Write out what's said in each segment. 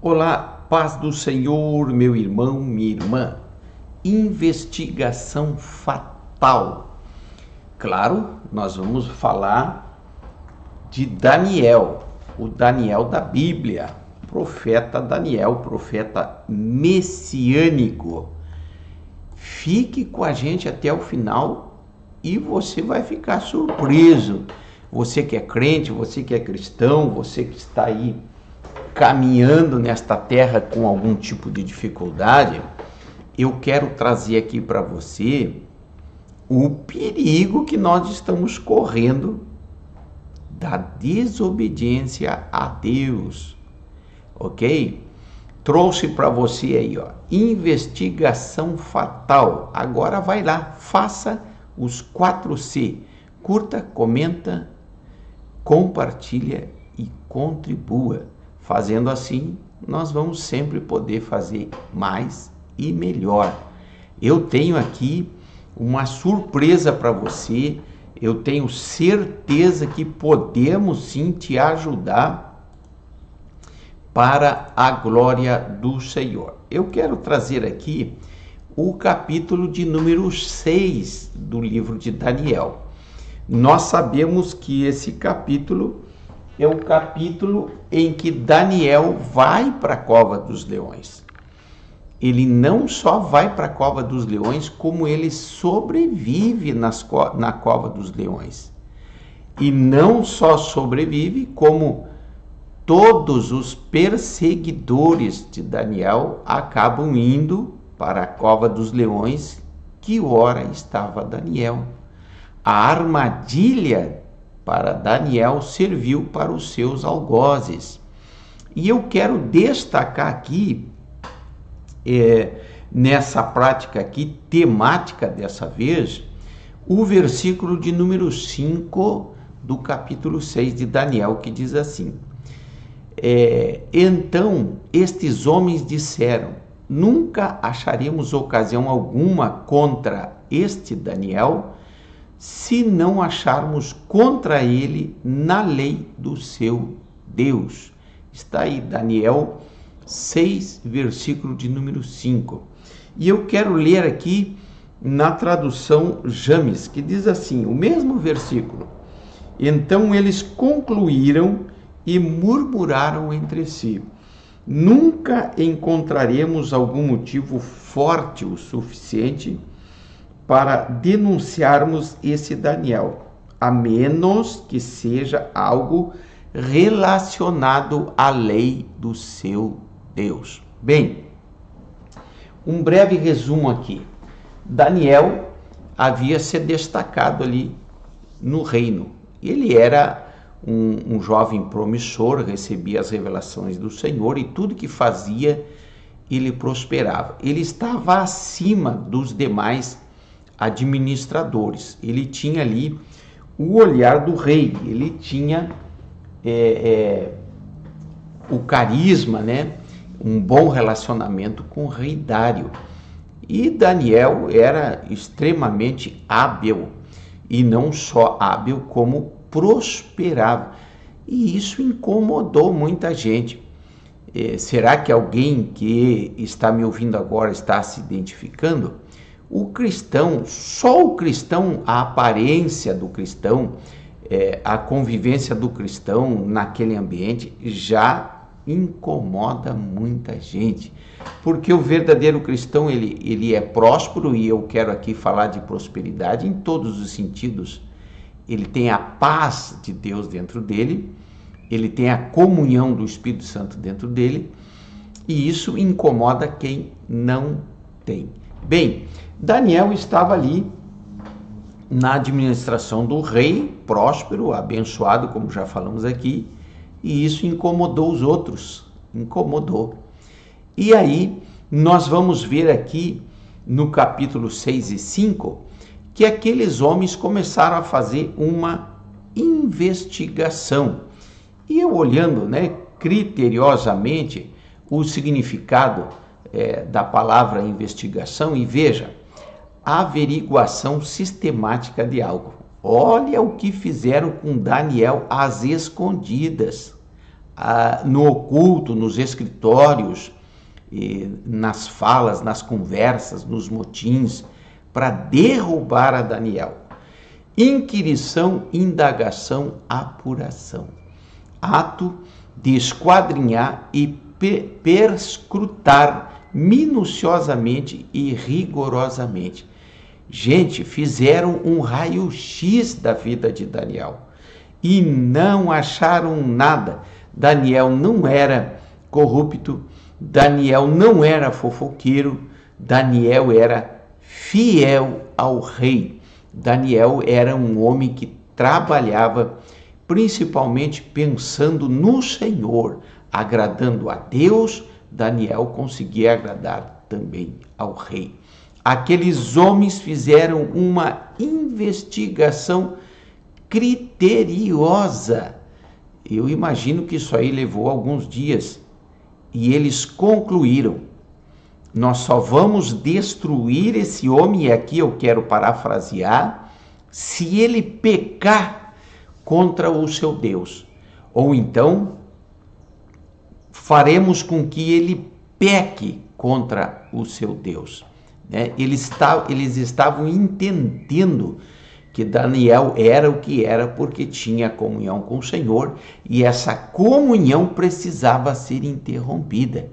Olá, paz do Senhor, meu irmão, minha irmã. Investigação fatal. Claro, nós vamos falar de Daniel, o Daniel da Bíblia, profeta Daniel, profeta messiânico. Fique com a gente até o final e você vai ficar surpreso. Você que é crente, você que é cristão, você que está aí caminhando nesta terra com algum tipo de dificuldade, eu quero trazer aqui para você o perigo que nós estamos correndo da desobediência a Deus, ok? Trouxe para você aí, ó, investigação fatal. Agora vai lá, faça os 4C. Curta, comenta, compartilha e contribua. Fazendo assim, nós vamos sempre poder fazer mais e melhor. Eu tenho aqui uma surpresa para você. Eu tenho certeza que podemos sim te ajudar para a glória do Senhor. Eu quero trazer aqui o capítulo de número 6 do livro de Daniel. Nós sabemos que esse capítulo é o capítulo em que Daniel vai para a cova dos leões. Ele não só vai para a cova dos leões, como ele sobrevive na cova dos leões. E não só sobrevive, como todos os perseguidores de Daniel acabam indo para a cova dos leões, que ora estava Daniel. A armadilha para Daniel serviu para os seus algozes. E eu quero destacar aqui, nessa prática aqui, temática dessa vez, o versículo de número 5 do capítulo 6 de Daniel, que diz assim: então estes homens disseram: nunca acharemos ocasião alguma contra este Daniel, se não acharmos contra ele na lei do seu Deus. Está aí Daniel 6, versículo de número 5. E eu quero ler aqui na tradução James, que diz assim, o mesmo versículo: então eles concluíram e murmuraram entre si: nunca encontraremos algum motivo forte o suficiente para denunciarmos esse Daniel, a menos que seja algo relacionado à lei do seu Deus. Bem, um breve resumo aqui. Daniel havia se destacado ali no reino. Ele era um jovem promissor, recebia as revelações do Senhor e tudo que fazia, ele prosperava. Ele estava acima dos demais administradores. Ele tinha ali o olhar do rei, ele tinha o carisma, né? Um bom relacionamento com o rei Dário. E Daniel era extremamente hábil, e não só hábil, como prosperava. E isso incomodou muita gente. Será que alguém que está me ouvindo agora está se identificando? O cristão, só o cristão, a aparência do cristão, a convivência do cristão naquele ambiente já incomoda muita gente. Porque o verdadeiro cristão, ele é próspero, e eu quero aqui falar de prosperidade em todos os sentidos. Ele tem a paz de Deus dentro dele, ele tem a comunhão do Espírito Santo dentro dele, e isso incomoda quem não tem. Bem, Daniel estava ali na administração do rei, próspero, abençoado, como já falamos aqui, e isso incomodou os outros, incomodou. E aí, nós vamos ver aqui no capítulo 6 e 5, que aqueles homens começaram a fazer uma investigação. E eu olhando, né, criteriosamente o significado da palavra investigação, e veja, averiguação sistemática de algo. Olha o que fizeram com Daniel às escondidas. no oculto, nos escritórios, nas falas, nas conversas, nos motins, para derrubar a Daniel. Inquirição, indagação, apuração. Ato de esquadrinhar e perscrutar minuciosamente e rigorosamente. Gente, fizeram um raio-x da vida de Daniel e não acharam nada. Daniel não era corrupto, Daniel não era fofoqueiro, Daniel era fiel ao rei. Daniel era um homem que trabalhava principalmente pensando no Senhor, agradando a Deus. Daniel conseguia agradar também ao rei. Aqueles homens fizeram uma investigação criteriosa. Eu imagino que isso aí levou alguns dias. E eles concluíram: nós só vamos destruir esse homem, e aqui eu quero parafrasear, se ele pecar contra o seu Deus. Ou então, faremos com que ele peque contra o seu Deus. Eles estavam entendendo que Daniel era o que era porque tinha comunhão com o Senhor, e essa comunhão precisava ser interrompida.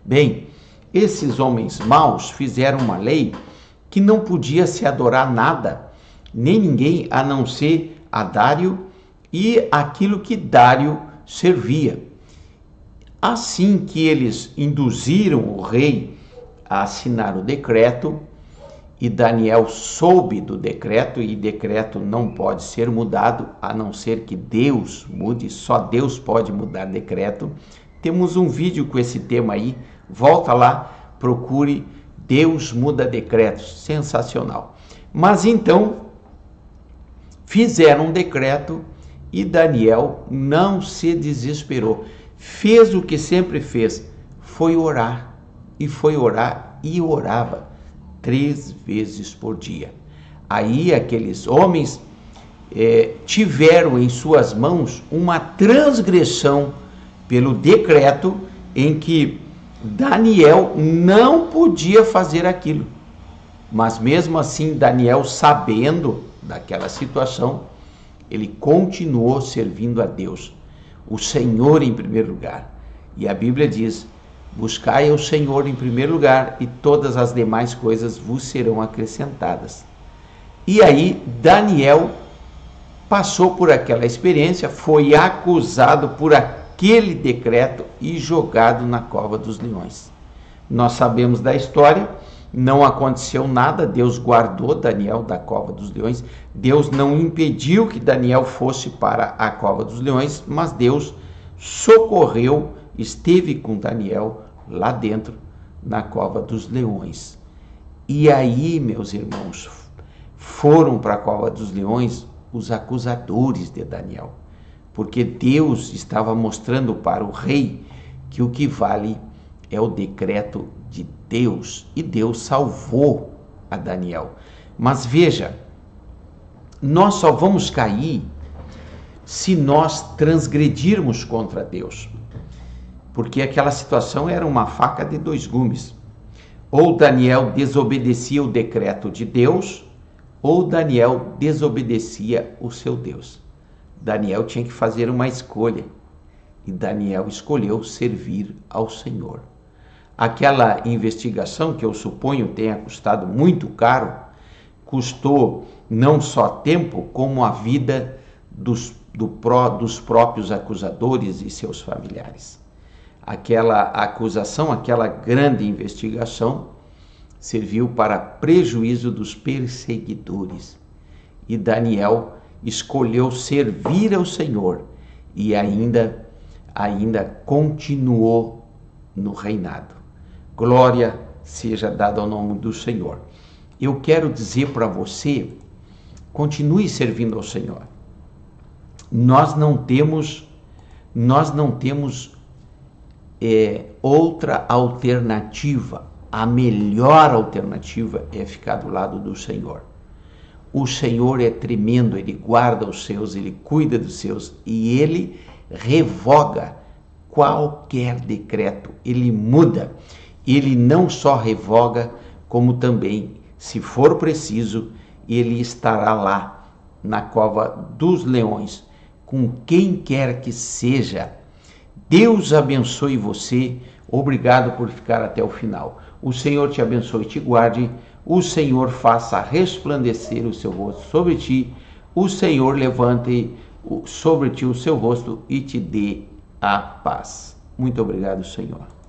Bem, esses homens maus fizeram uma lei que não podia se adorar nada, nem ninguém, a não ser a Dário e aquilo que Dário servia. Assim que eles induziram o rei a assinar o decreto, e Daniel soube do decreto, e decreto não pode ser mudado, a não ser que Deus mude, só Deus pode mudar decreto. Temos um vídeo com esse tema aí, volta lá, procure Deus muda decretos, sensacional. Mas então, fizeram um decreto e Daniel não se desesperou, fez o que sempre fez, foi orar e orava 3 vezes por dia. Aí aqueles homens tiveram em suas mãos uma transgressão pelo decreto em que Daniel não podia fazer aquilo. Mas mesmo assim, Daniel, sabendo daquela situação, ele continuou servindo a Deus, o Senhor em primeiro lugar. E a Bíblia diz: buscai ao Senhor em primeiro lugar, e todas as demais coisas vos serão acrescentadas. E aí Daniel passou por aquela experiência, foi acusado por aquele decreto e jogado na cova dos leões. Nós sabemos da história, não aconteceu nada, Deus guardou Daniel da cova dos leões, Deus não impediu que Daniel fosse para a cova dos leões, mas Deus socorreu, esteve com Daniel lá dentro, na cova dos leões. E aí, meus irmãos, foram para a cova dos leões os acusadores de Daniel, porque Deus estava mostrando para o rei que o que vale é o decreto de Deus, e Deus salvou a Daniel. Mas veja, nós só vamos cair se nós transgredirmos contra Deus, porque aquela situação era uma faca de 2 gumes. Ou Daniel desobedecia o decreto de Deus, ou Daniel desobedecia o seu Deus. Daniel tinha que fazer uma escolha, e Daniel escolheu servir ao Senhor. Aquela investigação, que eu suponho tenha custado muito caro, custou não só tempo, como a vida dos próprios acusadores e seus familiares. Aquela acusação, aquela grande investigação, serviu para prejuízo dos perseguidores. E Daniel escolheu servir ao Senhor e ainda continuou no reinado. Glória seja dada ao nome do Senhor. Eu quero dizer para você, continue servindo ao Senhor. Nós não temos outra alternativa. A melhor alternativa é ficar do lado do Senhor. O Senhor é tremendo, Ele guarda os seus, Ele cuida dos seus, e Ele revoga qualquer decreto. Ele muda. Ele não só revoga, como também, se for preciso, ele estará lá na cova dos leões, com quem quer que seja. Deus abençoe você. Obrigado por ficar até o final. O Senhor te abençoe e te guarde. O Senhor faça resplandecer o seu rosto sobre ti. O Senhor levante sobre ti o seu rosto e te dê a paz. Muito obrigado, Senhor.